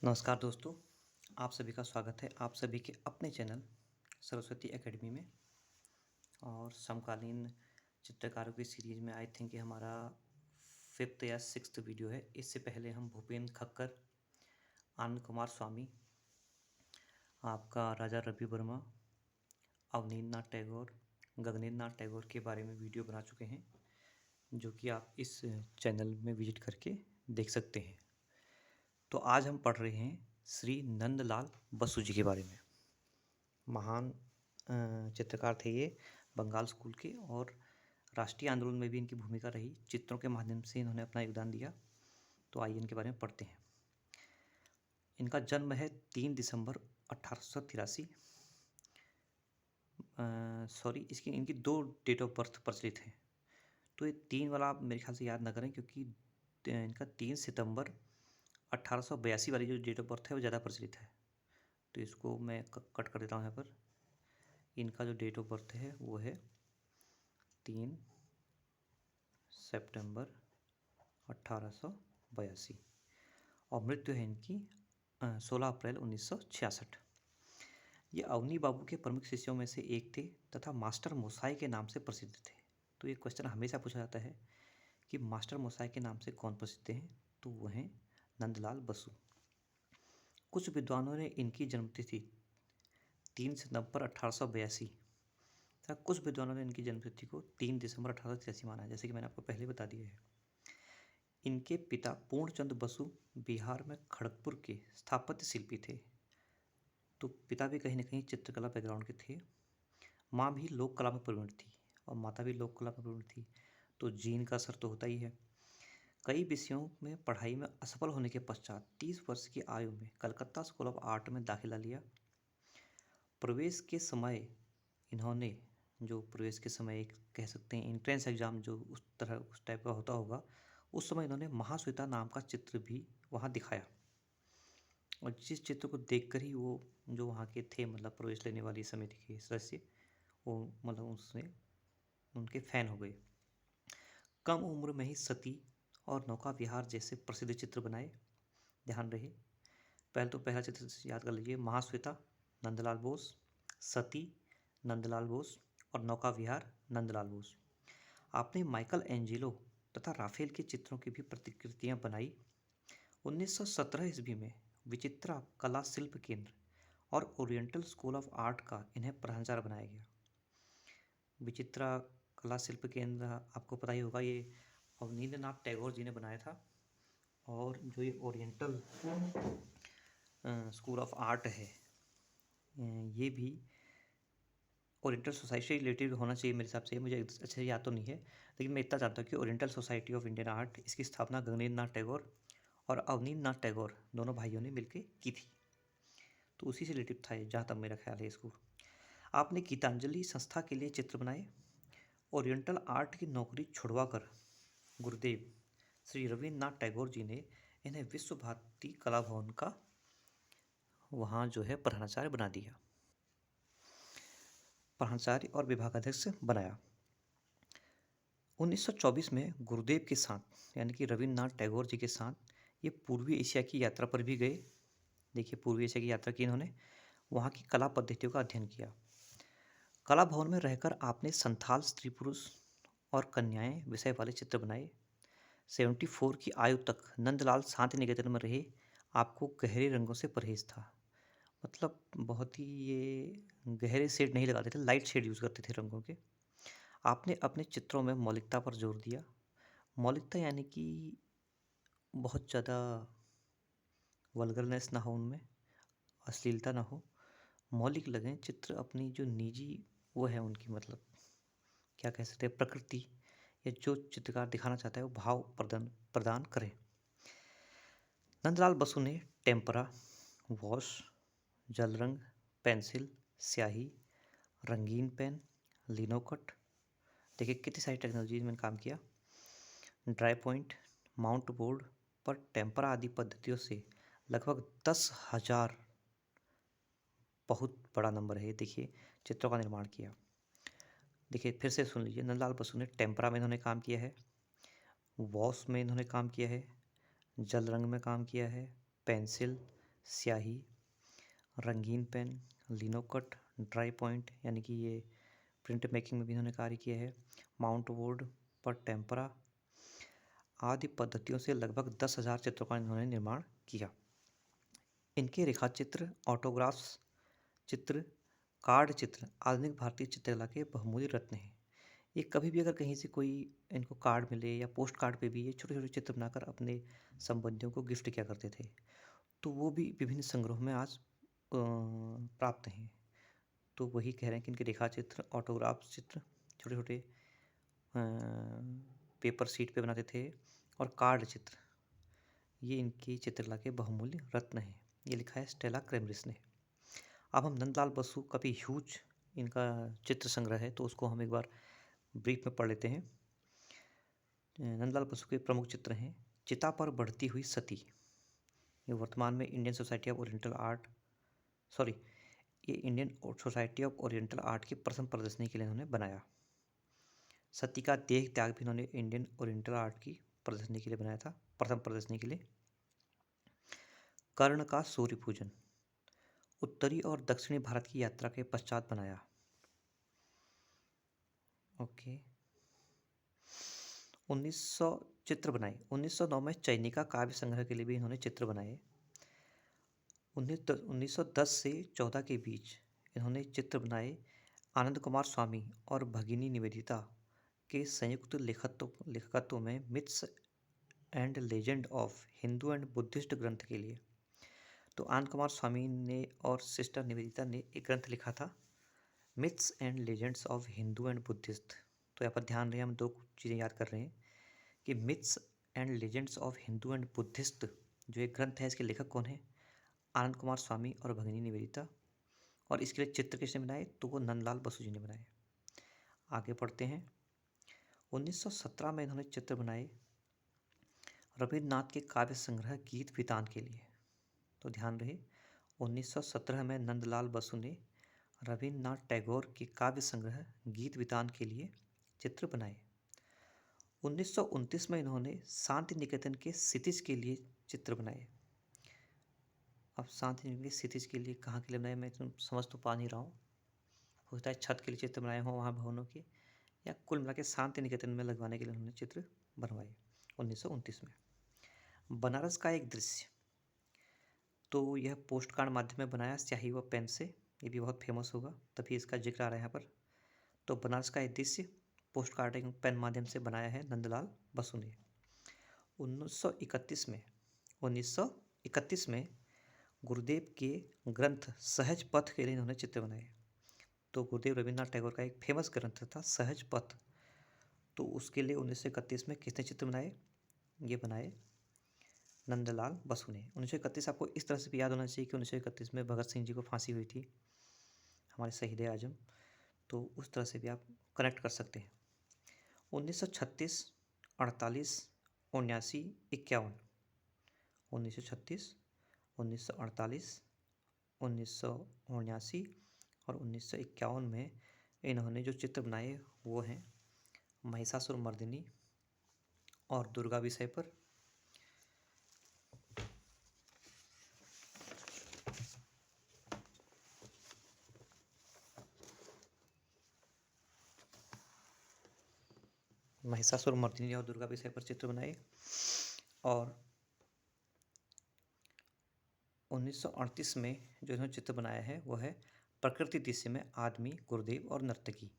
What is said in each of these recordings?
नमस्कार दोस्तों, आप सभी का स्वागत है आप सभी के अपने चैनल सरस्वती एकेडमी में। और समकालीन चित्रकारों की सीरीज़ में आई थिंक ये हमारा 5th या 6th वीडियो है। इससे पहले हम भूपेंद्र खक्कर, आनंद कुमार स्वामी, आपका राजा रवि वर्मा, अवनींद्र नाथ टैगोर, गगनेंद्र नाथ टैगोर के बारे में वीडियो बना चुके हैं, जो कि आप इस चैनल में विजिट करके देख सकते हैं। तो आज हम पढ़ रहे हैं श्री नंदलाल बसु जी के बारे में। महान चित्रकार थे ये, बंगाल स्कूल के, और राष्ट्रीय आंदोलन में भी इनकी भूमिका रही। चित्रों के माध्यम से इन्होंने अपना योगदान दिया। तो आइए इनके बारे में पढ़ते हैं। इनका जन्म है 3 दिसंबर 1883। सॉरी, इनकी 2 डेट ऑफ बर्थ प्रचलित हैं। तो ये 3 वाला आप मेरे ख्याल से याद ना करें, क्योंकि इनका 3 सितंबर 1882 वाली जो डेट ऑफ बर्थ है वो ज़्यादा प्रचलित है। तो इसको मैं कट कर देता हूँ यहाँ पर। इनका जो डेट ऑफ बर्थ है वो है 3 सितंबर 1882 और मृत्यु है इनकी 16 अप्रैल 1966। ये अवनी बाबू के प्रमुख शिष्यों में से एक थे तथा मास्टर मोसाई के नाम से प्रसिद्ध थे। तो ये क्वेश्चन हमेशा पूछा जाता है कि मास्टर मोसाई के नाम से कौन प्रसिद्ध हैं, तो वो हैं नंदलाल बसु। कुछ विद्वानों ने इनकी जन्मतिथि 3 सितंबर 1882 तथा कुछ विद्वानों ने इनकी जन्मतिथि को 3 दिसंबर 1883 माना है, जैसे कि मैंने आपको पहले बता दिया है। इनके पिता पूर्णचंद बसु बिहार में खड़गपुर के स्थापत्य शिल्पी थे। तो पिता भी कहीं ना कहीं चित्रकला बैकग्राउंड के थे। माँ भी लोक कला में प्रवीण थी और माता भी लोक कला में प्रवीण थी। तो जीन का असर तो होता ही है। कई विषयों में पढ़ाई में असफल होने के पश्चात 30 वर्ष की आयु में कलकत्ता स्कूल ऑफ आर्ट में दाखिला लिया। प्रवेश के समय इन्होंने प्रवेश के समय एक कह सकते हैं एंट्रेंस एग्ज़ाम जो उस टाइप का होता होगा, उस समय इन्होंने महाश्वेता नाम का चित्र भी वहाँ दिखाया। और जिस चित्र को देखकर ही वो जो वहाँ के थे, मतलब प्रवेश लेने वाली समिति के सदस्य, वो मतलब उससे उनके फ़ैन हो गए। कम उम्र में ही सती और नौका विहार जैसे प्रसिद्ध चित्र बनाए। ध्यान रहे, पहला चित्र याद कर लीजिए, महाश्वेता नंदलाल बोस, सती नंदलाल बोस और नौका विहार नंदलाल बोस। आपने माइकल एंजेलो तथा राफेल के चित्रों की भी प्रतिकृतियां बनाई। 1917 ईस्वी में विचित्रा कला शिल्प केंद्र और ओरिएंटल स्कूल ऑफ आर्ट का इन्हें प्राचार्य बनाया गया। विचित्रा कला शिल्प केंद्र आपको पता ही होगा, ये अवनींद्र नाथ टैगोर जी ने बनाया था। और जो ये ओरिएंटल स्कूल ऑफ आर्ट है, ये भी ओरिएंटल सोसाइटी से रिलेटेड होना चाहिए मेरे हिसाब से। मुझे अच्छे से याद तो नहीं है, लेकिन मैं इतना जानता हूँ कि oriental society of Indian art, इसकी स्थापना गगनेंद्र नाथ टैगोर और अवनींद्र नाथ टैगोर दोनों भाइयों ने मिलकर की थी। तो उसी से रिलेटेड था, जहाँ तक मेरा ख्याल है इसको। आपने गीतांजलि संस्था के लिए चित्र बनाए। ओरिएंटल आर्ट की नौकरी छुड़वाकर गुरुदेव श्री रविन्द्रनाथ टैगोर जी ने इन्हें विश्व भारती कला भवन का वहाँ प्रधानाचार्य बना दिया, प्राचार्य और विभागाध्यक्ष बनाया। 1924 में गुरुदेव के साथ, यानी कि रविन्द्रनाथ टैगोर जी के साथ, ये पूर्वी एशिया की यात्रा पर भी गए। देखिए, पूर्वी एशिया की यात्रा की इन्होंने, वहाँ की कला पद्धतियों का अध्ययन किया। कला भवन में रहकर आपने संथाल स्त्री पुरुष और कन्याएं विषय वाले चित्र बनाए। 74 की आयु तक नंदलाल शांति निकेतन में रहे। आपको गहरे रंगों से परहेज था, मतलब बहुत ही ये गहरे शेड नहीं लगाते थे, लाइट शेड यूज़ करते थे रंगों के। आपने अपने चित्रों में मौलिकता पर जोर दिया। मौलिकता यानी कि बहुत ज़्यादा वल्गरनेस ना हो उनमें, अश्लीलता ना हो, मौलिक लगें चित्र। अपनी जो निजी वो है उनकी, मतलब क्या कह सकते हैं, प्रकृति या जो चित्रकार दिखाना चाहता है वो भाव प्रदान करें। नंदलाल बसु ने टेम्परा, वॉश, जल रंग, पेंसिल, स्याही, रंगीन पेन, लिनोकट, देखिए कितनी सारी टेक्नोलॉजीज में काम किया, ड्राई पॉइंट, माउंट बोर्ड पर टेम्परा आदि पद्धतियों से लगभग 10,000, बहुत बड़ा नंबर है, देखिए, चित्रों का निर्माण किया। देखिए फिर से सुन लीजिए, नंदलाल बसु ने टेम्परा में इन्होंने काम किया है, वॉश में इन्होंने काम किया है, जल रंग में काम किया है, पेंसिल, स्याही, रंगीन पेन, लिनोकट, ड्राई पॉइंट यानी कि ये प्रिंट मेकिंग में भी इन्होंने कार्य किया है, माउंट बोर्ड पर टेम्परा आदि पद्धतियों से लगभग 10,000 चित्रों का इन्होंने निर्माण किया। इनके रेखाचित्र, ऑटोग्राफ्स चित्र, कार्ड चित्र आधुनिक भारतीय चित्रकला के बहुमूल्य रत्न हैं। ये कभी भी अगर कहीं से कोई इनको कार्ड मिले या पोस्ट कार्ड पे भी ये छोटे छोटे चित्र बनाकर अपने संबंधियों को गिफ्ट किया करते थे, तो वो भी विभिन्न संग्रहों में आज प्राप्त हैं। तो वही कह रहे हैं कि इनके रेखा चित्र, ऑटोग्राफ चित्र छोटे छोटे पेपर शीट पे बनाते थे, और कार्ड चित्र ये इनकी चित्रकला के बहुमूल्य रत्न हैं। ये लिखा है स्टेला क्रेमरिस ने। अब हम नंदलाल बसु का भी ह्यूज इनका चित्र संग्रह है, तो उसको हम एक बार ब्रीफ में पढ़ लेते हैं। नंदलाल बसु के प्रमुख चित्र हैं चिता पर बढ़ती हुई सती, ये वर्तमान में Indian society of oriental art ये Indian society of oriental art की प्रथम प्रदर्शनी के लिए इन्होंने बनाया। सती का देह त्याग भी इन्होंने इंडियन ओरिएंटल आर्ट की प्रदर्शनी के लिए बनाया था, प्रथम प्रदर्शनी के लिए। कर्ण का सूर्य पूजन उत्तरी और दक्षिणी भारत की यात्रा के पश्चात बनाया। ओके। 1900 चित्र बनाए। 1909 में चैनिका काव्य संग्रह के लिए भी इन्होंने चित्र बनाए। 1910 से 14 के बीच इन्होंने चित्र बनाए आनंद कुमार स्वामी और भगिनी निवेदिता के संयुक्त लेखकत्व में myths and legend of Hindu and Buddhist ग्रंथ के लिए। तो आनंद कुमार स्वामी ने और सिस्टर निवेदिता ने एक ग्रंथ लिखा था, myths and legends of Hindu and Buddhist. तो यहाँ पर ध्यान रहे, हम दो चीज़ें याद कर रहे हैं कि myths and legends of Hindu and Buddhist जो एक ग्रंथ है, इसके लेखक कौन है? आनंद कुमार स्वामी और भगिनी निवेदिता। और इसके लिए चित्र किसने बनाए? तो वो नंदलाल बसु जी ने बनाए। आगे पढ़ते हैं। 1917 में इन्होंने चित्र बनाए रविन्द्रनाथ के काव्य संग्रह गीत वितान के लिए। तो ध्यान रहे, 1917 में नंदलाल बसु ने रविन्द्रनाथ टैगोर के काव्य संग्रह गीत वितान के लिए चित्र बनाए। 1929 में इन्होंने शांति निकेतन के क्षितिज के लिए चित्र बनाए। अब शांति निकेतन के क्षितिज के लिए कहाँ के लिए बनाए, मैं तुम समझ तो पा नहीं रहा हूँ। हो सकता है छत के लिए चित्र बनाए हों वहाँ भवनों के, या कुल मिला के शांति निकेतन में लगवाने के लिए उन्होंने चित्र बनवाए 1929 में। बनारस का एक दृश्य, तो यह पोस्ट कार्ड माध्यम में बनाया स्याही व पेन से, ये भी बहुत फेमस होगा तभी इसका जिक्र आ रहा है यहाँ पर। तो बनारस का एक दृश्य पोस्ट कार्डिंग पेन माध्यम से बनाया है नंदलाल बसु ने। 1931 में गुरुदेव के ग्रंथ सहज पथ के लिए इन्होंने चित्र बनाए। तो गुरुदेव रविन्द्रनाथ टैगोर का एक फेमस ग्रंथ था सहज पथ, तो उसके लिए 1931 में किसने चित्र बनाए? ये बनाए नंदलाल बसु ने। 1931 आपको इस तरह से भी याद होना चाहिए कि 1931 में भगत सिंह जी को फांसी हुई थी, हमारे शहीद आजम, तो उस तरह से भी आप कनेक्ट कर सकते हैं। 1936, 48, 79, 51, 1936, 1948, 1979 और 1951 में इन्होंने जो चित्र बनाए वो हैं महिषासुर मर्दिनी और दुर्गा विषय पर। महिषासुर मर्दिनी और दुर्गा विषय पर चित्र बनाए। और 1938 में जो इन्होंने चित्र बनाया है वो है प्रकृति दृश्य में आदमी, गुरुदेव और नर्तकी।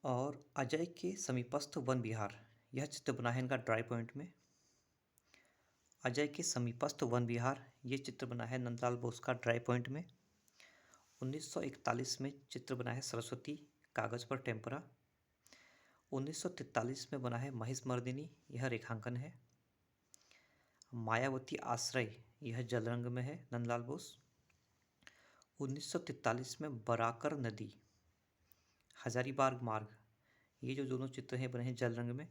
और अजय के समीपस्थ वन विहार, यह चित्र बना है इनका ड्राई पॉइंट में। अजय के समीपस्थ वन विहार, ये चित्र बना है नंदलाल बोस का ड्राई पॉइंट में। 1941 में चित्र बना है सरस्वती, कागज पर टेम्परा। 1943 में बना है महिषमर्दिनी, यह रेखांकन है। मायावती आश्रय, यह जल रंग में है नंदलाल बोस। 1943 में बराकर नदी, हजारीबाग मार्ग, ये जो दोनों चित्र हैं बने हैं जल रंग में।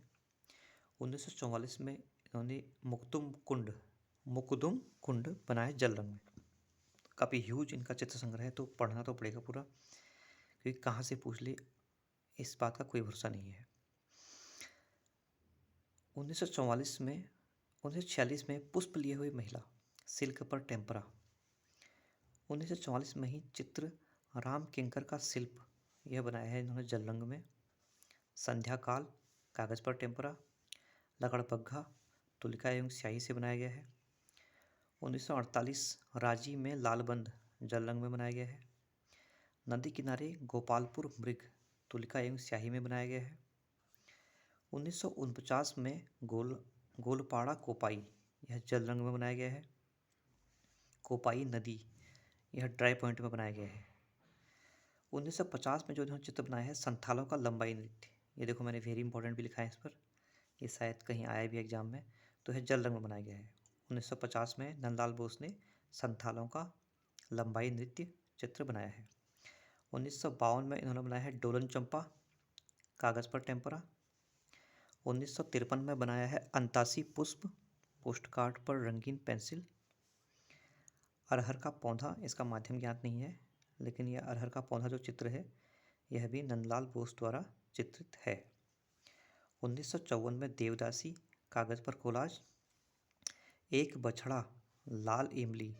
1944 में इन्होंने मुकुदुम कुंड बनाया जल रंग में। काफ़ी ह्यूज इनका चित्र संग्रह है, तो पढ़ना तो पड़ेगा पूरा, क्योंकि कहाँ से पूछ ले इस बात का कोई भरोसा नहीं है। 1946 में पुष्प लिए हुई महिला, सिल्क पर टेम्परा। 1944 में ही चित्र राम किंकर का शिल्प यह बनाया है इन्होंने जल रंग में। संध्या काल कागज पर टेम्परा। लकड़बग्घा तुलिका एवं स्याही से बनाया गया है। 1948 राजी में लालबंद जल रंग में बनाया गया है। नदी किनारे गोपालपुर मृग तुलिका एवं स्याही में बनाया गया है। 1949 में गोलपाड़ा कोपाई यह जल रंग में बनाया गया है। कोपाई नदी यह ड्राई पॉइंट में बनाया गया है। 1950 में जो इन्होंने चित्र बनाया है संथालों का लंबाई नृत्य, ये देखो मैंने वेरी इंपॉर्टेंट भी लिखा है इस पर, ये शायद कहीं आया भी एग्जाम में, तो यह जल रंग में बनाया गया है। 1950 में नंदलाल बोस ने संथालों का लंबाई नृत्य चित्र बनाया है। 1952 में इन्होंने बनाया है डोलन चंपा कागज पर टेम्परा। 1953 में बनाया है अंतासी पुष्प पोस्ट कार्ड पर रंगीन पेंसिल। अरहर का पौधा, इसका माध्यम ज्ञात नहीं है, लेकिन यह अरहर का पौधा जो चित्र है यह भी नंदलाल बोस द्वारा चित्रित है। 1954 में देवदासी कागज पर कोलाज। एक बछड़ा लाल इमली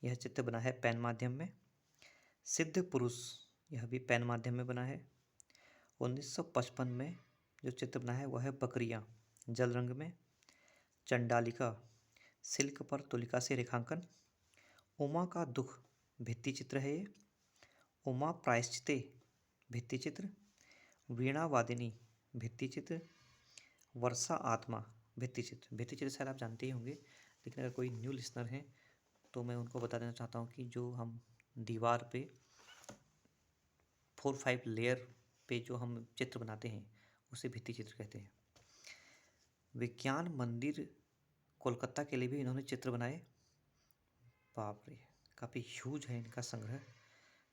यह चित्र बना है पेन माध्यम में। सिद्ध पुरुष यह भी पेन माध्यम में बना है। 1955 में जो चित्र बना है वह है बकरियां जल रंग में। चंडालिका सिल्क पर तुलिका से रेखांकन। उमा का दुख भित्ति चित्र है ये। उमा प्रायश्चिते भित्ति चित्र। वीणा वादिनी भित्ति चित्र। वर्षा आत्मा भित्ति चित्र। भित्ति चित्र शायद आप जानते ही होंगे, लेकिन अगर कोई न्यू लिसनर हैं तो मैं उनको बता देना चाहता हूँ कि जो हम दीवार पे 4-5 लेयर पे जो हम चित्र बनाते हैं उसे भित्ति चित्र कहते हैं। विज्ञान मंदिर कोलकाता के लिए भी इन्होंने चित्र बनाए। बाप रे, काफ़ी ह्यूज है इनका संग्रह,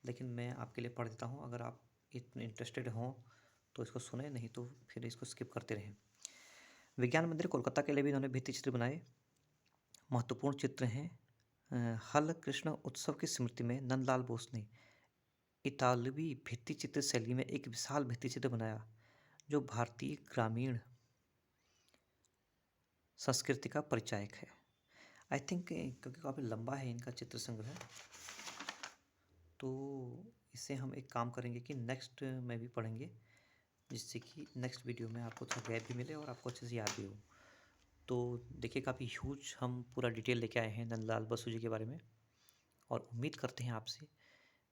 लेकिन मैं आपके लिए पढ़ देता हूँ। अगर आप इतने इंटरेस्टेड हों तो इसको सुने, नहीं तो फिर इसको स्किप करते रहें। विज्ञान मंदिर कोलकाता के लिए भी इन्होंने भित्ति चित्र बनाए। महत्वपूर्ण चित्र हैं। हल कृष्ण उत्सव की स्मृति में नंदलाल बोस ने इतालवी भित्ति चित्र शैली में एक विशाल भित्ति चित्र बनाया जो भारतीय ग्रामीण संस्कृति का परिचायक है। आई थिंक क्योंकि काफ़ी लंबा है इनका चित्र संग्रह, तो इससे हम एक काम करेंगे कि नेक्स्ट में भी पढ़ेंगे, जिससे कि नेक्स्ट वीडियो में आपको थोड़ा गैप भी मिले और आपको अच्छे से याद भी हो। तो देखिए काफ़ी ह्यूज हम पूरा डिटेल लेके आए हैं नंदलाल बसु जी के बारे में, और उम्मीद करते हैं आपसे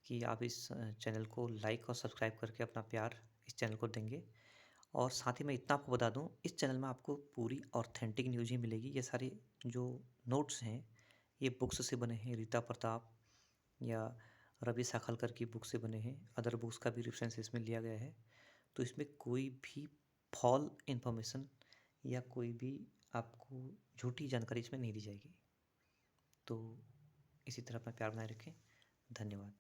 कि आप इस चैनल को लाइक और सब्सक्राइब करके अपना प्यार इस चैनल को देंगे। और साथ ही मैं इतना आपको बता दूं, इस चैनल में आपको पूरी ऑथेंटिक न्यूज़ ही मिलेगी। ये सारे जो नोट्स हैं ये बुक्स से बने हैं, रीता प्रताप या रवि साखलकर की बुक से बने हैं। अदर बुक्स का भी रेफरेंस इसमें लिया गया है, तो इसमें कोई भी फॉल इन्फॉर्मेशन या कोई भी आपको झूठी जानकारी इसमें नहीं दी जाएगी। तो इसी तरह अपना प्यार बनाए रखें। धन्यवाद।